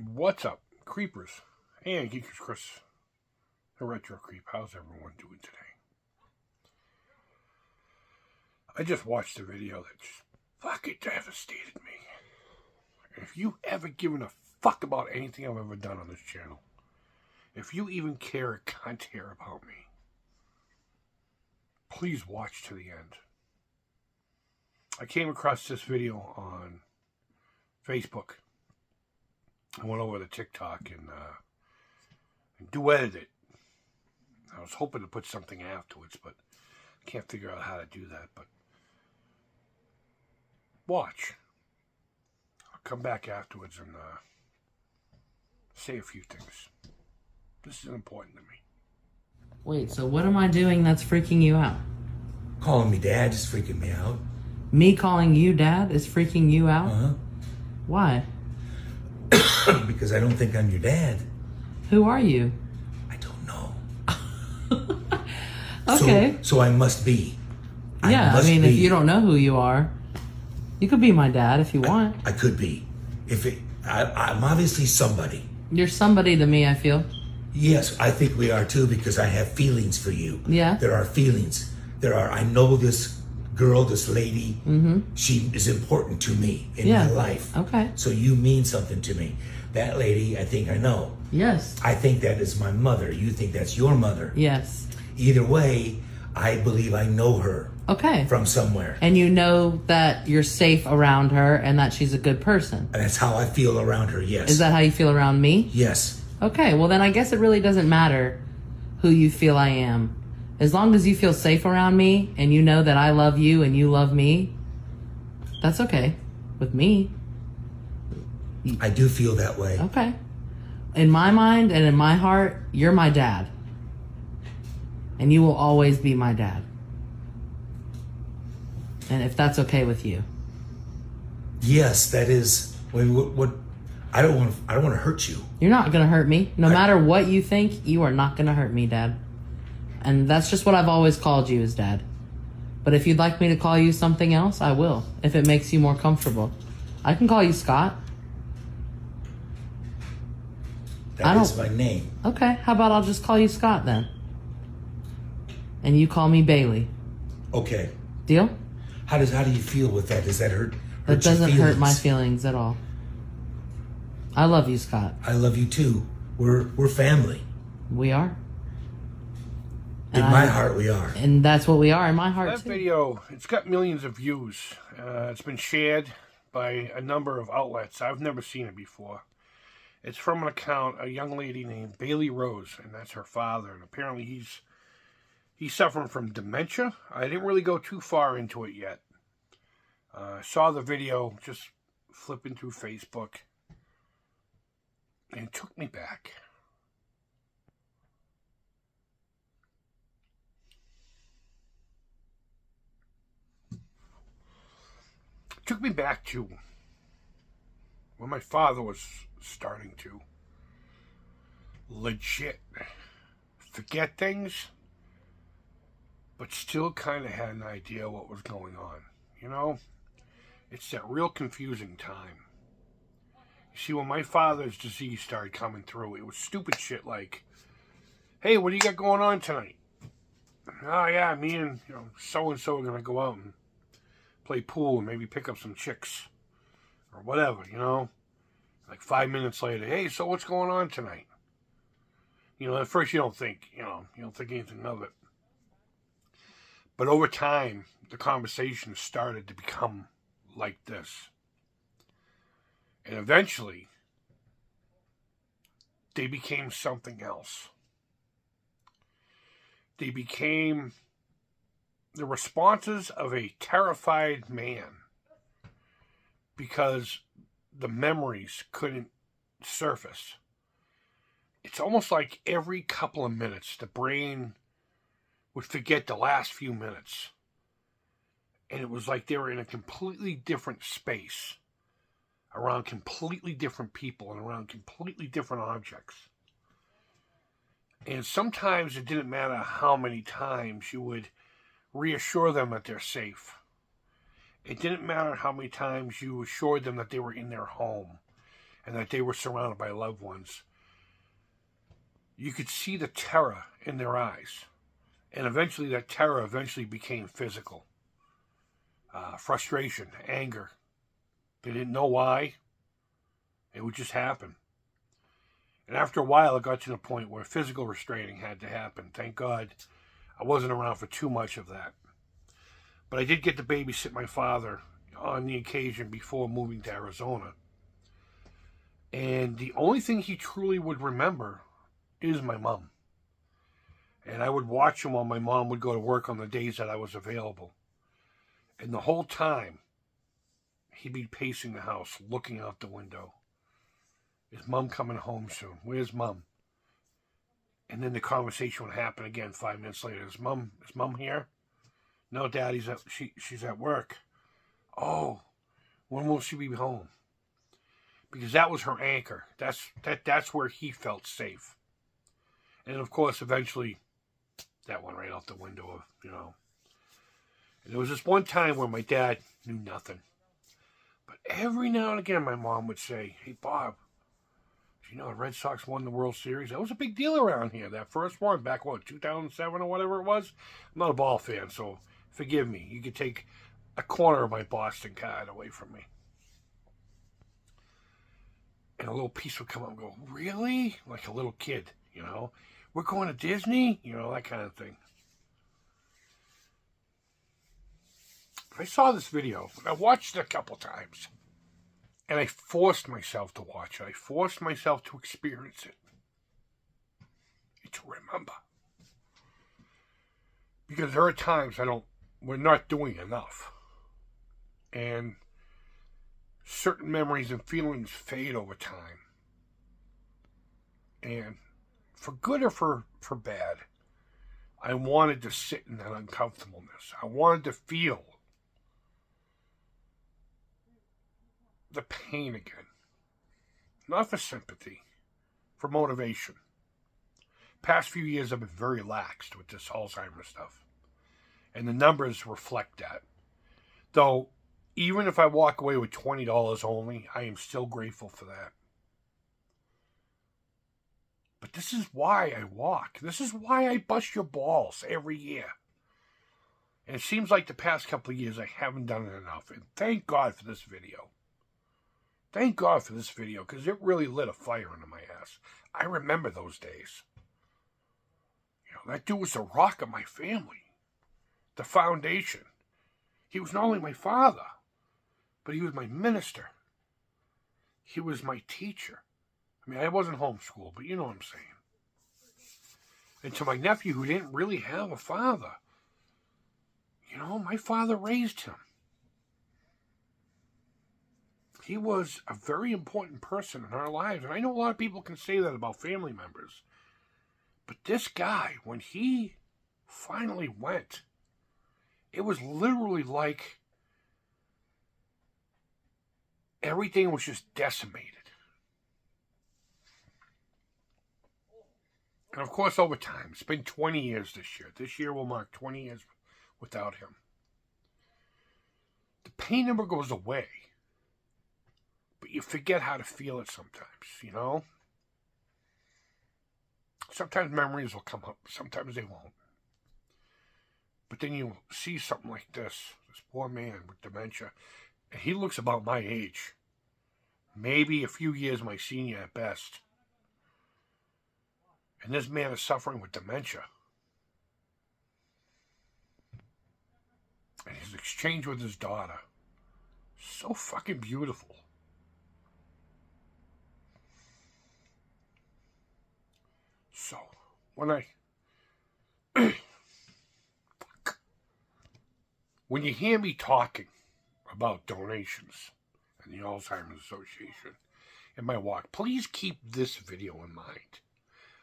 What's up, creepers? And Geekers Chris, the Retro Creep. How's everyone doing today? I just watched a video that just fucking devastated me. And if you ever given a fuck about anything I've ever done on this channel, if you even care a cunt here about me, please watch to the end. I came across this video on Facebook. I went over to TikTok and duetted it. I was hoping to put something afterwards, but I can't figure out how to do that. But watch. I'll come back afterwards and say a few things. This is important to me. Wait, so what am I doing that's freaking you out? Calling me dad is freaking me out. Me calling you dad is freaking you out? Uh-huh. Why? Because I don't think I'm your dad. Who are you? I don't know. Okay. So I must be. Yeah, if you don't know who you are, you could be my dad if you want. I could be. I'm obviously somebody. You're somebody to me, I feel. Yes, I think we are too, because I have feelings for you. Yeah. There are feelings. I know this girl, this lady. Mm-hmm. She is important to me in my life. Okay. So you mean something to me. That lady, I think I know. Yes. I think that is my mother. You think that's your mother. Yes. Either way, I believe I know her. Okay. From somewhere. And you know that you're safe around her and that she's a good person. And that's how I feel around her, yes. Is that how you feel around me? Yes. Okay, well then I guess it really doesn't matter who you feel I am. As long as you feel safe around me and you know that I love you and you love me, that's okay with me. I do feel that way. Okay. In my mind and in my heart, you're my dad. And you will always be my dad. And if that's okay with you. Yes, that is. What I don't want to hurt you. You're not going to hurt me. No matter what you think, you are not going to hurt me, Dad. And that's just what I've always called you as Dad. But if you'd like me to call you something else, I will. If it makes you more comfortable. I can call you Scott. That is my name. Okay, how about I'll just call you Scott then? And you call me Bailey. Okay. Deal? How do you feel with that? Does that hurt That doesn't your hurt my feelings? feelings at all. I love you, Scott. I love you too. We're family. We are. In my heart, we are. And that's what we are in my heart, That too. video, it's got millions of views. It's been shared by a number of outlets. I've never seen it before. It's from an account, a young lady named Bailey Rose, and that's her father. And apparently he's suffering from dementia. I didn't really go too far into it yet. I saw the video just flipping through Facebook, and it took me back. It took me back to when my father was starting to legit forget things, but still kind of had an idea what was going on. You know, it's that real confusing time. You see, when my father's disease started coming through, it was stupid shit like, hey, what do you got going on tonight? Oh yeah, me and so-and-so are going to go out and play pool and maybe pick up some chicks or whatever, Like 5 minutes later, hey, so what's going on tonight? At first you don't think anything of it. But over time, the conversation started to become like this. And eventually, they became something else. They became the responses of a terrified man because the memories couldn't surface. It's almost like every couple of minutes, the brain would forget the last few minutes. And it was like they were in a completely different space, around completely different people and around completely different objects. And sometimes it didn't matter how many times you would reassure them that they're safe. It didn't matter how many times you assured them that they were in their home and that they were surrounded by loved ones, you could see the terror in their eyes. And eventually that terror became physical. Frustration, anger. They didn't know why. It would just happen. And after a while, it got to the point where physical restraining had to happen. Thank God I wasn't around for too much of that. But I did get to babysit my father on the occasion before moving to Arizona. And the only thing he truly would remember is my mom. And I would watch him while my mom would go to work on the days that I was available. And the whole time, he'd be pacing the house, looking out the window. Is Mom coming home soon? Where's Mom? And then the conversation would happen again 5 minutes later. Is Mom here? No, Dad, she's at work. Oh, when will she be home? Because that was her anchor. That's where he felt safe. And of course, eventually, that went right out the window, And there was this one time where my dad knew nothing. But every now and again, my mom would say, "Hey, Bob, do you know the Red Sox won the World Series? That was a big deal around here. That first one back, 2007 or whatever it was? I'm not a ball fan, so forgive me. You could take a corner of my Boston card away from me." And a little piece would come up and go, "Really?" Like a little kid, "We're going to Disney?" That kind of thing. I saw this video. I watched it a couple times. And I forced myself to watch it. I forced myself to experience it. And to remember. Because there are times we're not doing enough. And certain memories and feelings fade over time. And for good or for bad, I wanted to sit in that uncomfortableness. I wanted to feel the pain again. Not for sympathy, for motivation. Past few years I've been very laxed with this Alzheimer's stuff. And the numbers reflect that. Though, even if I walk away with $20 only, I am still grateful for that. But this is why I walk. This is why I bust your balls every year. And it seems like the past couple of years I haven't done it enough. And thank God for this video. Thank God for this video, because it really lit a fire under my ass. I remember those days. That dude was the rock of my family. The foundation. He was not only my father, but he was my minister. He was my teacher. I wasn't homeschooled, but you know what I'm saying. And to my nephew, who didn't really have a father, my father raised him. He was a very important person in our lives. And I know a lot of people can say that about family members. But this guy, when he finally went, it was literally like everything was just decimated. And of course, over time, it's been 20 years this year. This year will mark 20 years without him. The pain never goes away. But you forget how to feel it sometimes, Sometimes memories will come up. Sometimes they won't. But then you see something like this poor man with dementia. And he looks about my age. Maybe a few years my senior at best. And this man is suffering with dementia. And his exchange with his daughter. So fucking beautiful. So, when you hear me talking about donations and the Alzheimer's Association in my walk, please keep this video in mind.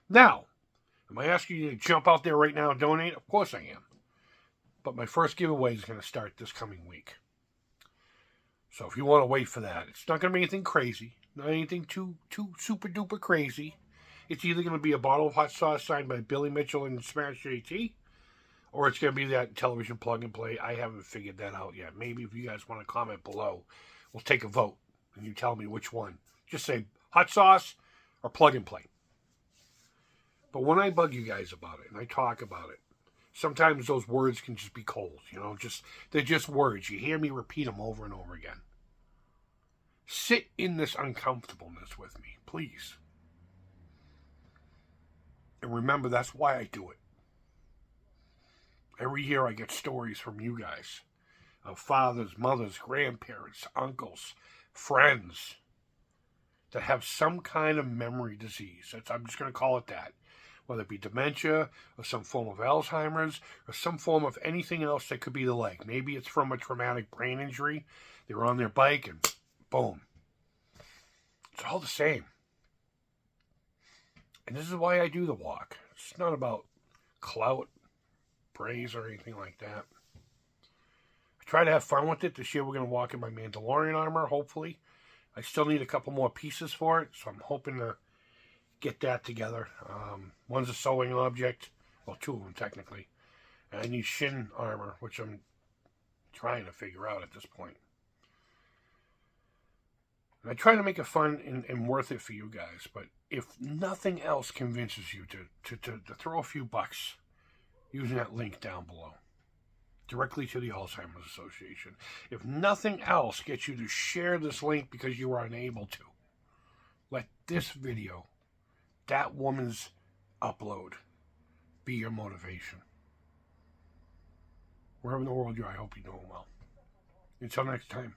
Now, am I asking you to jump out there right now and donate? Of course I am. But my first giveaway is going to start this coming week. So if you want to wait for that, it's not going to be anything crazy. Not anything too super duper crazy. It's either going to be a bottle of hot sauce signed by Billy Mitchell and Smash JT, or it's going to be that television plug and play. I haven't figured that out yet. Maybe if you guys want to comment below, we'll take a vote, and you tell me which one. Just say Hot sauce or plug and play. But when I bug you guys about it and I talk about it, sometimes those words can just be cold, you know, they're just words. You hear me repeat them over and over again. Sit in this uncomfortableness with me, please. And remember, that's why I do it. Every year I get stories from you guys of fathers, mothers, grandparents, uncles, friends that have some kind of memory disease. I'm just going to call it that. Whether it be dementia or some form of alzheimer's or some form of anything else that could be the leg. Maybe it's from a traumatic brain injury. They were on their bike and boom. It's all the same. And this is why I do the walk. It's not about clout, praise, or anything like that. I try to have fun with it. This year we're going to walk in my Mandalorian armor, hopefully. I still need a couple more pieces for it, so I'm hoping to get that together. One's a sewing object. Well, two of them, technically. And I need shin armor, which I'm trying to figure out at this point. And I try to make it fun and worth it for you guys, but if nothing else convinces you to throw a few bucks using that link down below, directly to the Alzheimer's Association, if nothing else gets you to share this link because you are unable to, let this video, that woman's upload, be your motivation. Wherever in the world you are, I hope you're doing well. Until next time,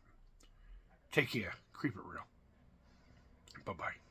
take care. Keep it real. Bye-bye.